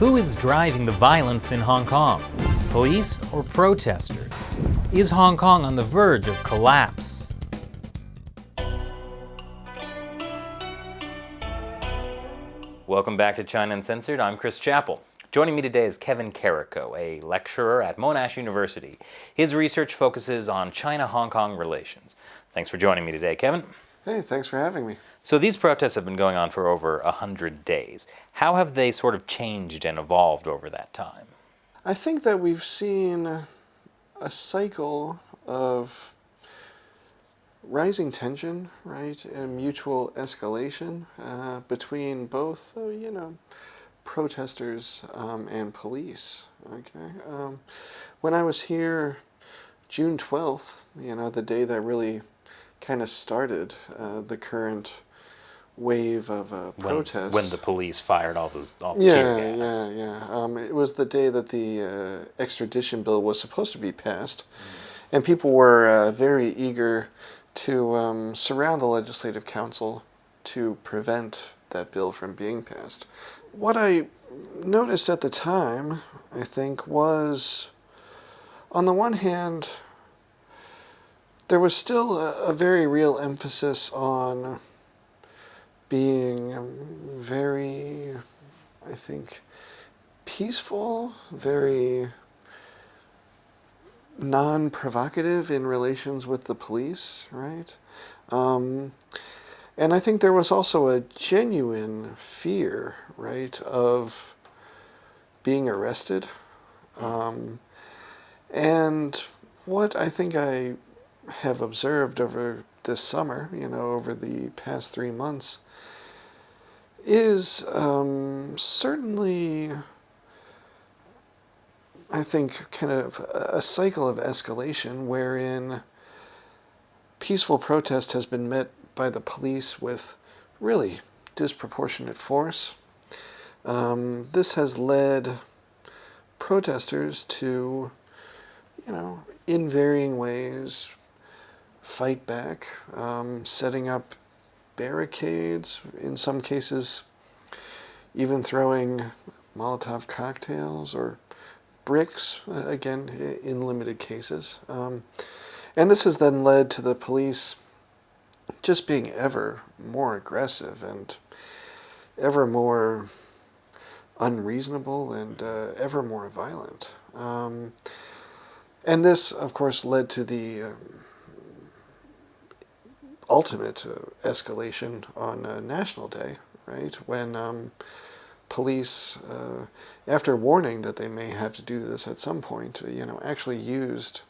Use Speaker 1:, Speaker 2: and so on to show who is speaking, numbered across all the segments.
Speaker 1: Who is driving the violence in Hong Kong? Police or protesters? Is Hong Kong on the verge of collapse? Welcome back to China Uncensored. I'm Chris Chappell. Joining me today is Kevin Carrico, a lecturer at Monash University. His research focuses on China-Hong Kong relations. Thanks for joining me today, Kevin.
Speaker 2: Hey, thanks for having me.
Speaker 1: So these protests have been going on for over 100 days. How have they sort of changed and evolved over that time?
Speaker 2: I think that we've seen a cycle of rising tension, right, and mutual escalation between both, protesters and police. Okay, when I was here, June 12th, the day that really kind of started the current wave of protests.
Speaker 1: When the police fired all the tear gas.
Speaker 2: It was the day that the extradition bill was supposed to be passed, and people were very eager to surround the Legislative Council to prevent that bill from being passed. What I noticed at the time, I think, was, on the one hand, there was still a very real emphasis on being very, I think, peaceful, very non-provocative in relations with the police, right? And I think there was also a genuine fear, right, of being arrested. And what I think I have observed over this summer, over the past 3 months, is certainly, I think, kind of a cycle of escalation wherein peaceful protest has been met by the police with really disproportionate force. This has led protesters to, in varying ways, fight back, setting up barricades, in some cases even throwing Molotov cocktails or bricks, again, in limited cases. And this has then led to the police just being ever more aggressive and ever more unreasonable and ever more violent. And this, of course, led to the ultimate escalation on National Day, right, when police, after warning that they may have to do this at some point, actually used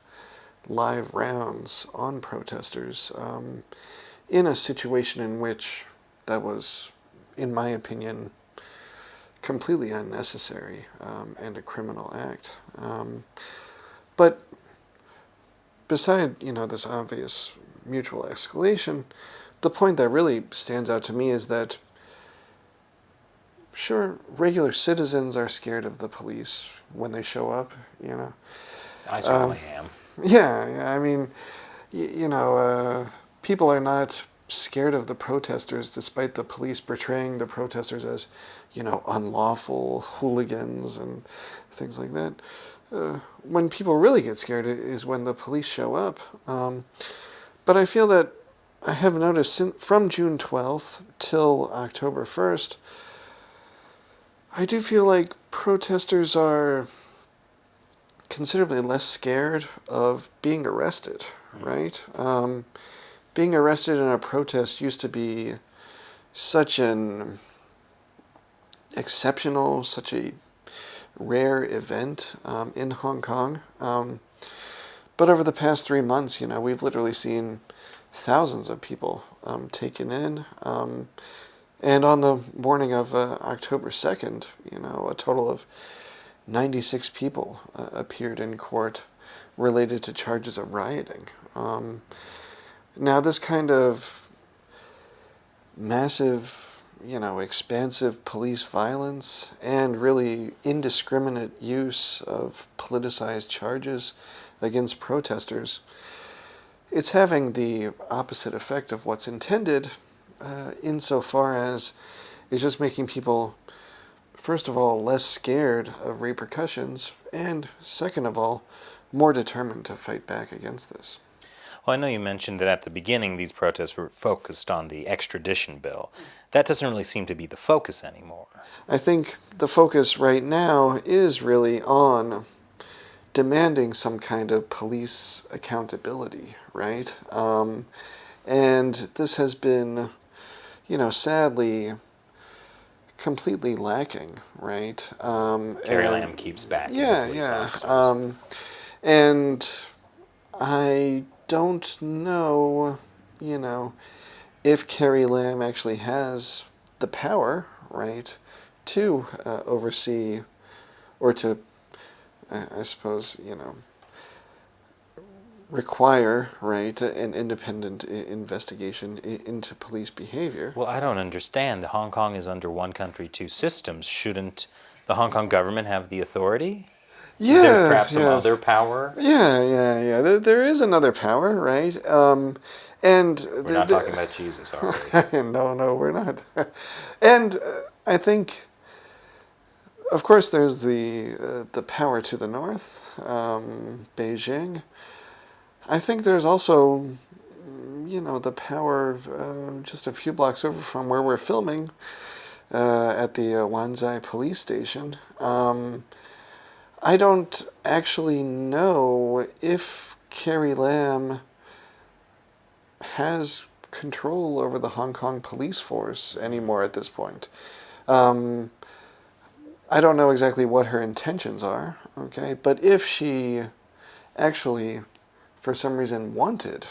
Speaker 2: live rounds on protesters in a situation in which that was, in my opinion, completely unnecessary and a criminal act. But beside, this obvious mutual escalation, the point that really stands out to me is that, sure, regular citizens are scared of the police when they show up,
Speaker 1: I certainly am.
Speaker 2: Yeah, I mean, people are not scared of the protesters despite the police portraying the protesters as, unlawful hooligans and things like that. When people really get scared is when the police show up. But I feel that I have noticed from June 12th till October 1st, I do feel like protesters are considerably less scared of being arrested, right? Being arrested in a protest used to be such an exceptional, such a rare event in Hong Kong. But over the past 3 months, we've literally seen thousands of people taken in. And on the morning of October 2nd, a total of 96 people appeared in court related to charges of rioting. Now, this kind of massive, expansive police violence and really indiscriminate use of politicized charges against protesters, it's having the opposite effect of what's intended, insofar as it's just making people first of all, less scared of repercussions, and second of all, more determined to fight back against this.
Speaker 1: Well, I know you mentioned that at the beginning these protests were focused on the extradition bill. That doesn't really seem to be the focus anymore.
Speaker 2: I think the focus right now is really on demanding some kind of police accountability, right? And this has been, sadly, completely lacking, right?
Speaker 1: Carrie Lam keeps back.
Speaker 2: Yeah. And I don't know, if Carrie Lam actually has the power, right, to oversee or to, I suppose, require, right, an independent investigation into police behavior.
Speaker 1: Well, I don't understand. Hong Kong is under one country, two systems. Shouldn't the Hong Kong government have the authority?
Speaker 2: Yes,
Speaker 1: is there perhaps some other power?
Speaker 2: Yeah. There is another power, right? And
Speaker 1: we're not talking about Jesus, are we?
Speaker 2: No, we're not. And I think, of course, there's the power to the north, Beijing. I think there's also, the power just a few blocks over from where we're filming at the Wanzai police station. I don't actually know if Carrie Lam has control over the Hong Kong police force anymore at this point. I don't know exactly what her intentions are, okay? But if she actually, for some reason, wanted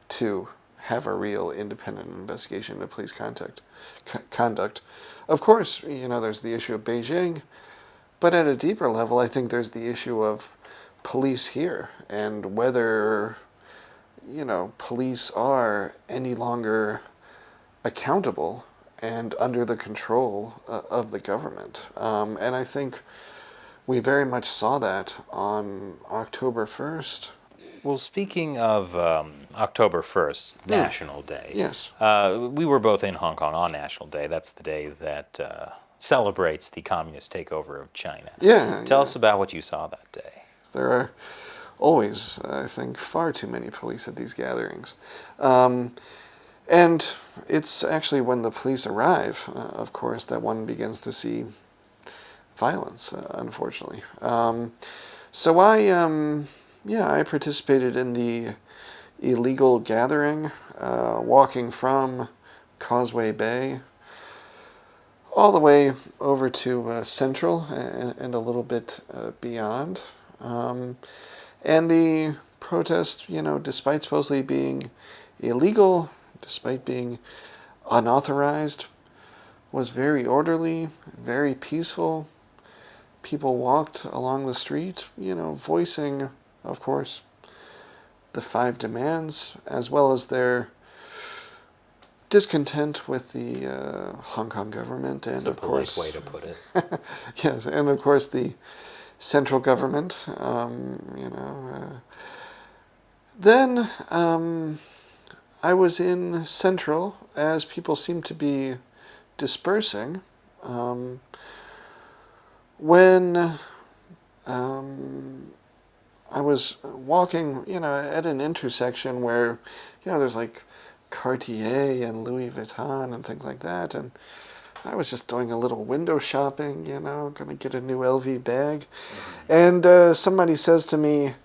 Speaker 2: to have a real independent investigation of police conduct, of course, there's the issue of Beijing. But at a deeper level, I think there's the issue of police here and whether, police are any longer accountable and under the control of the government. And I think we very much saw that on October 1st.
Speaker 1: Well, speaking of October 1st, National Day.
Speaker 2: Yes.
Speaker 1: We were both in Hong Kong on National Day. That's the day that celebrates the communist takeover of China.
Speaker 2: Yeah.
Speaker 1: Tell us about what you saw that day.
Speaker 2: There are always, I think, far too many police at these gatherings. And it's actually when the police arrive, of course, that one begins to see violence, unfortunately. So I participated in the illegal gathering, walking from Causeway Bay all the way over to Central and a little bit beyond. And the protest, despite supposedly being illegal, despite being unauthorized, was very orderly, very peaceful. People walked along the street, voicing, of course, the 5 demands, as well as their discontent with the Hong Kong government, and
Speaker 1: of course, way to put it.
Speaker 2: Yes, and of course the central government. Then I was in Central as people seemed to be dispersing. When I was walking, at an intersection where, there's like Cartier and Louis Vuitton and things like that, and I was just doing a little window shopping, going to get a new LV bag, and somebody says to me,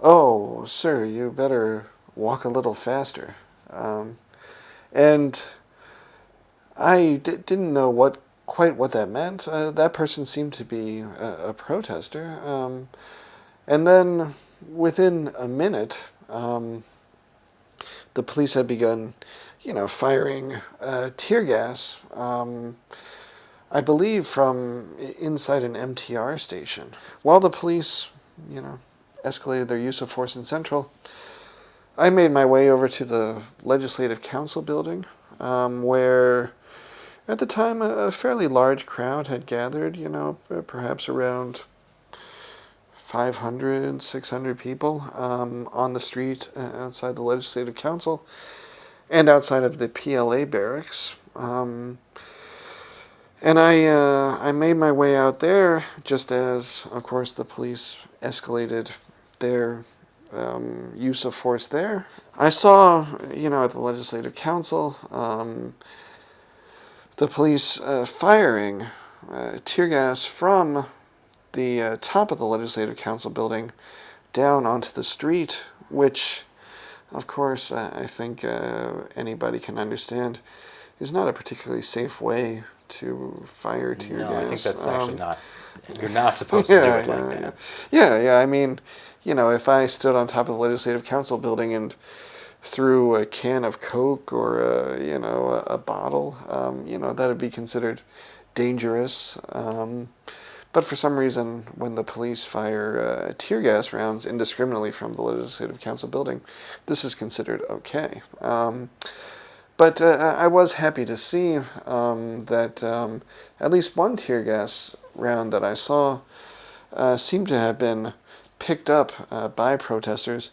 Speaker 2: "Oh, sir, you better walk a little faster," and I didn't know quite what that meant. That person seemed to be a protester, and then within a minute, the police had begun, firing tear gas, I believe from inside an MTR station. While the police, escalated their use of force in Central, I made my way over to the Legislative Council building, where at the time a fairly large crowd had gathered, perhaps around 500, 600 people on the street outside the Legislative Council and outside of the PLA barracks. And I made my way out there just as, of course, the police escalated their use of force there. I saw, at the Legislative Council, the police firing tear gas from the top of the Legislative Council building down onto the street, which, of course, I think anybody can understand is not a particularly safe way to fire tear gas.
Speaker 1: No, I think that's actually not. You're not supposed to do it like that.
Speaker 2: Yeah. I mean, if I stood on top of the Legislative Council building and threw a can of Coke or a bottle, that would be considered dangerous. But for some reason, when the police fire tear gas rounds indiscriminately from the Legislative Council building, this is considered okay. But I was happy to see that at least one tear gas round that I saw seemed to have been picked up by protesters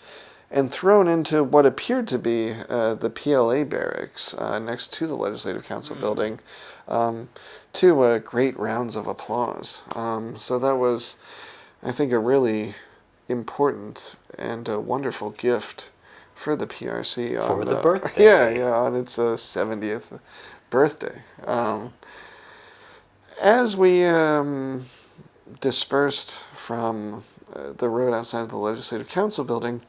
Speaker 2: and thrown into what appeared to be the PLA barracks next to the Legislative Council building to great rounds of applause. So that was, I think, a really important and a wonderful gift for the PRC
Speaker 1: for the birthday.
Speaker 2: on its 70th birthday. As we dispersed from the road outside of the Legislative Council building,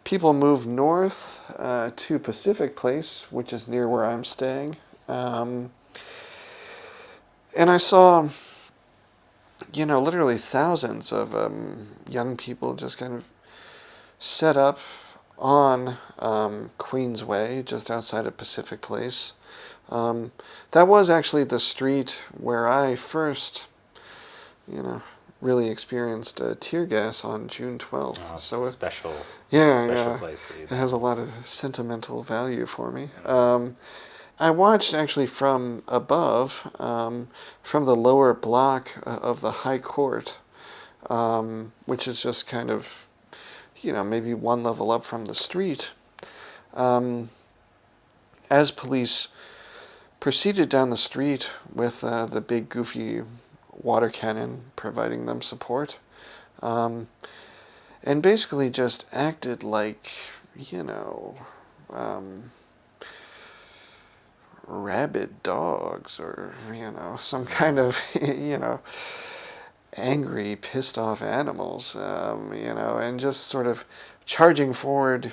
Speaker 2: people moved north to Pacific Place, which is near where I'm staying. And I saw, literally thousands of young people just kind of set up on Queensway, just outside of Pacific Place. That was actually the street where I first, really experienced tear gas on June 12th.
Speaker 1: Oh,
Speaker 2: so
Speaker 1: special place for you.
Speaker 2: It has a lot of sentimental value for me. I watched actually from above, from the lower block of the High Court, which is just kind of, maybe one level up from the street, as police proceeded down the street with the big goofy water cannon providing them support, and basically just acted like, rabid dogs or, some kind of, angry, pissed off animals, and just sort of charging forward,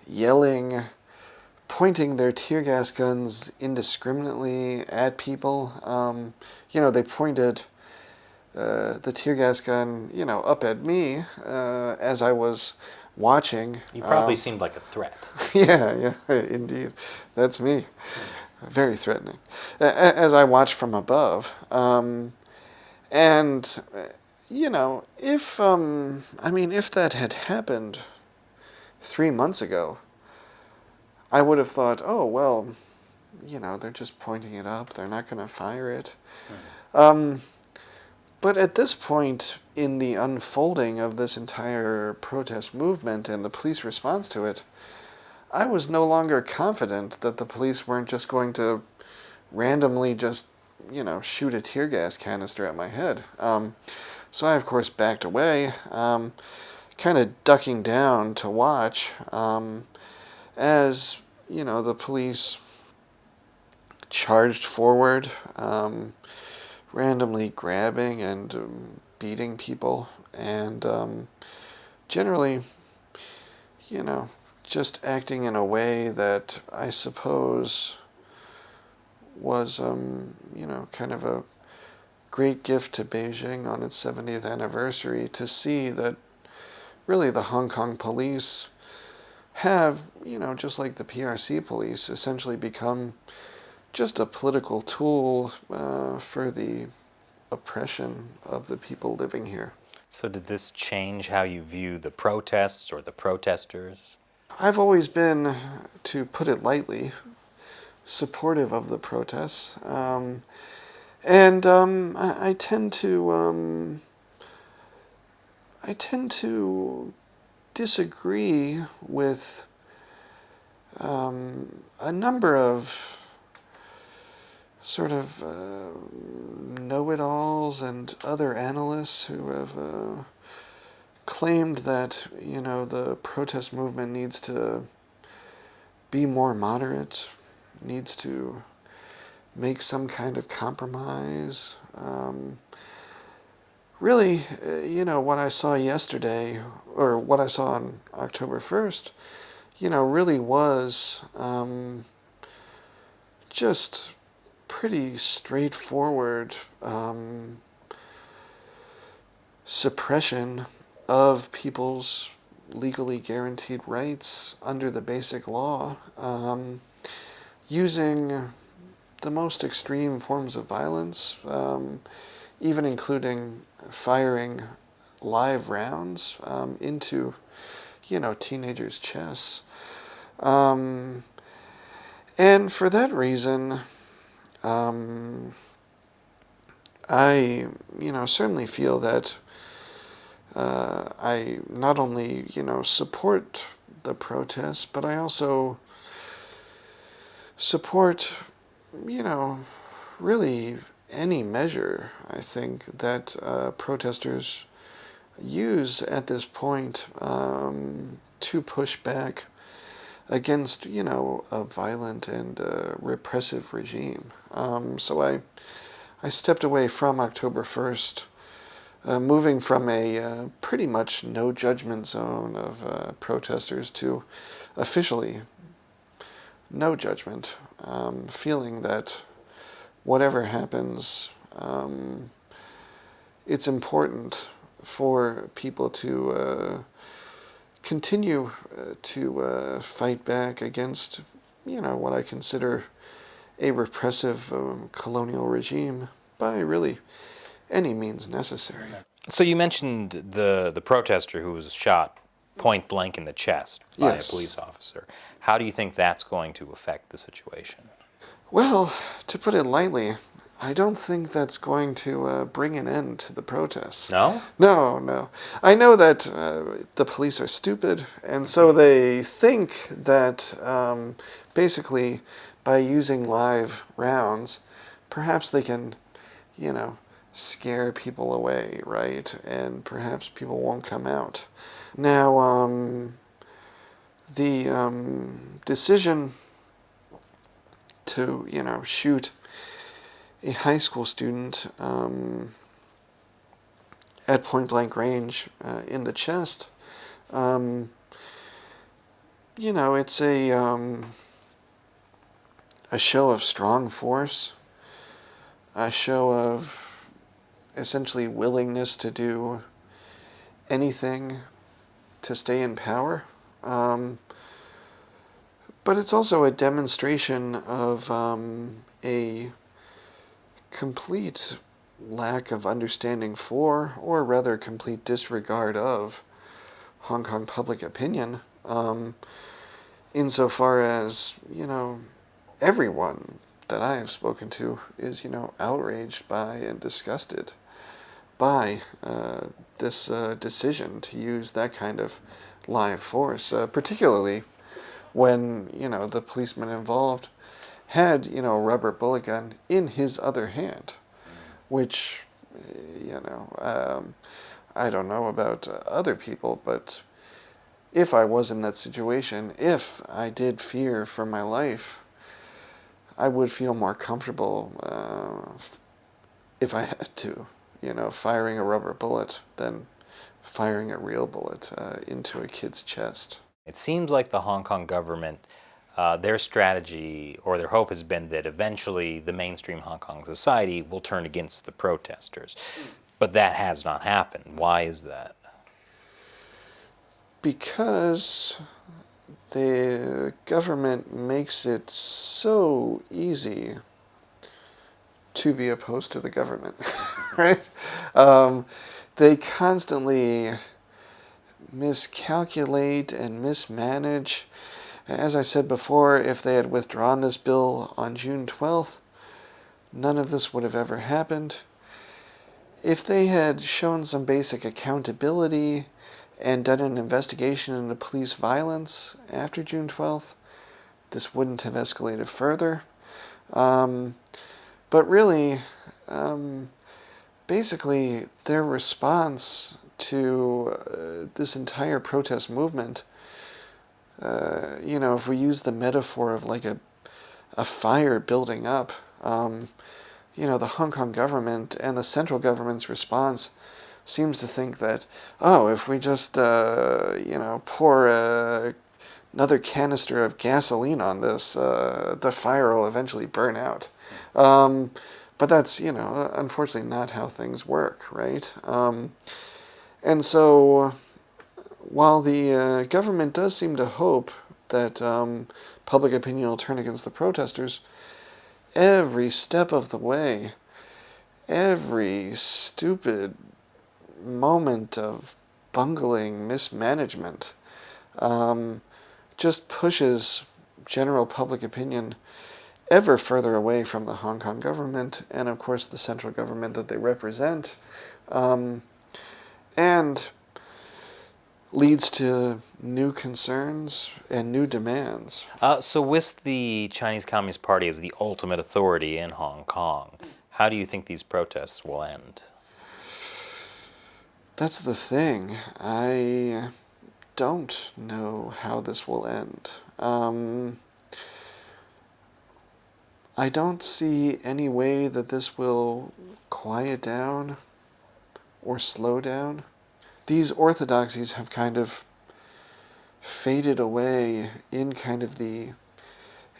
Speaker 2: yelling, pointing their tear gas guns indiscriminately at people. They pointed the tear gas gun, up at me as I was watching.
Speaker 1: You probably seemed like a threat.
Speaker 2: Yeah, indeed. That's me. Very threatening. As I watched from above. And, if that had happened 3 months ago, I would have thought, oh, well, they're just pointing it up. They're not going to fire it. But at this point in the unfolding of this entire protest movement and the police response to it, I was no longer confident that the police weren't just going to randomly just, shoot a tear gas canister at my head. So I, of course, backed away, kind of ducking down to watch as, the police charged forward, randomly grabbing and beating people, and generally, just acting in a way that I suppose was, kind of a great gift to Beijing on its 70th anniversary to see that really the Hong Kong police have, just like the PRC police, essentially become just a political tool for the oppression of the people living here.
Speaker 1: So did this change how you view the protests or the protesters?
Speaker 2: I've always been, to put it lightly, supportive of the protests. And I tend to disagree with a number of sort of know-it-alls and other analysts who have claimed that, the protest movement needs to be more moderate, needs to make some kind of compromise. Really, what I saw yesterday, or what I saw on October 1st, really was just pretty straightforward suppression of people's legally guaranteed rights under the basic law, using the most extreme forms of violence, even including firing live rounds into, teenagers' chests. And for that reason, I, certainly feel that I not only, support the protests, but I also support, really any measure, I think, that protesters use at this point to push back against, a violent and repressive regime. So I stepped away from October 1st, moving from a pretty much no judgment zone of protesters to officially no judgment, feeling that whatever happens, it's important for people to continue to fight back against, what I consider a repressive colonial regime by really any means necessary.
Speaker 1: So you mentioned the protester who was shot point blank in the chest by
Speaker 2: Yes.
Speaker 1: a police officer. How do you think that's going to affect the situation?
Speaker 2: Well, to put it lightly, I don't think that's going to bring an end to the protests.
Speaker 1: No?
Speaker 2: No. I know that the police are stupid, and so they think that basically by using live rounds, perhaps they can, scare people away, right? And perhaps people won't come out. Now, the decision to, shoot a high school student at point-blank range in the chest, it's a show of strong force, a show of essentially willingness to do anything to stay in power. But it's also a demonstration of a complete lack of understanding for, or rather complete disregard of, Hong Kong public opinion, insofar as, everyone that I have spoken to is, outraged by and disgusted by this decision to use that kind of live force, particularly when, the policeman involved had, a rubber bullet gun in his other hand, which, I don't know about other people, but if I was in that situation, if I did fear for my life, I would feel more comfortable if I had to, firing a rubber bullet than firing a real bullet into a kid's chest.
Speaker 1: It seems like the Hong Kong government, their strategy or their hope has been that eventually the mainstream Hong Kong society will turn against the protesters. But that has not happened. Why is that?
Speaker 2: Because the government makes it so easy to be opposed to the government, right? They constantly miscalculate and mismanage. As I said before, if they had withdrawn this bill on June 12th, none of this would have ever happened. If they had shown some basic accountability and done an investigation into police violence after June 12th, this wouldn't have escalated further. But really, basically, their response to this entire protest movement, if we use the metaphor of like a fire building up, the Hong Kong government and the central government's response seems to think that, oh, if we just, pour another canister of gasoline on this, the fire will eventually burn out. But that's, unfortunately not how things work, right? And so while the government does seem to hope that public opinion will turn against the protesters, every step of the way, every stupid moment of bungling mismanagement just pushes general public opinion ever further away from the Hong Kong government and, of course, the central government that they represent, and leads to new concerns and new demands.
Speaker 1: So with the Chinese Communist Party as the ultimate authority in Hong Kong, how do you think these protests will end?
Speaker 2: That's the thing. I don't know how this will end. I don't see any way that this will quiet down or slow down. These orthodoxies have kind of faded away in kind of the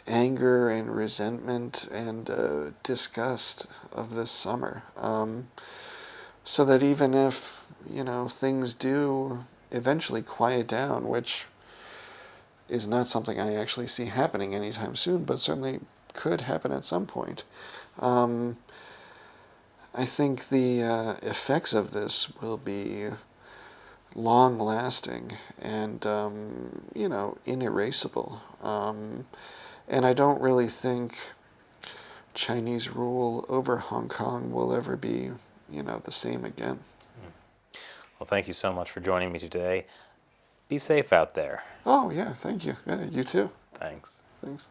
Speaker 2: anger and resentment and disgust of this summer. So that even if, things do eventually quiet down, which is not something I actually see happening anytime soon, but certainly could happen at some point, I think the effects of this will be long-lasting and, inerasable. And I don't really think Chinese rule over Hong Kong will ever be, the same again.
Speaker 1: Well, thank you so much for joining me today. Be safe out there.
Speaker 2: Oh, yeah, thank you. Yeah, you too.
Speaker 1: Thanks.
Speaker 2: Thanks.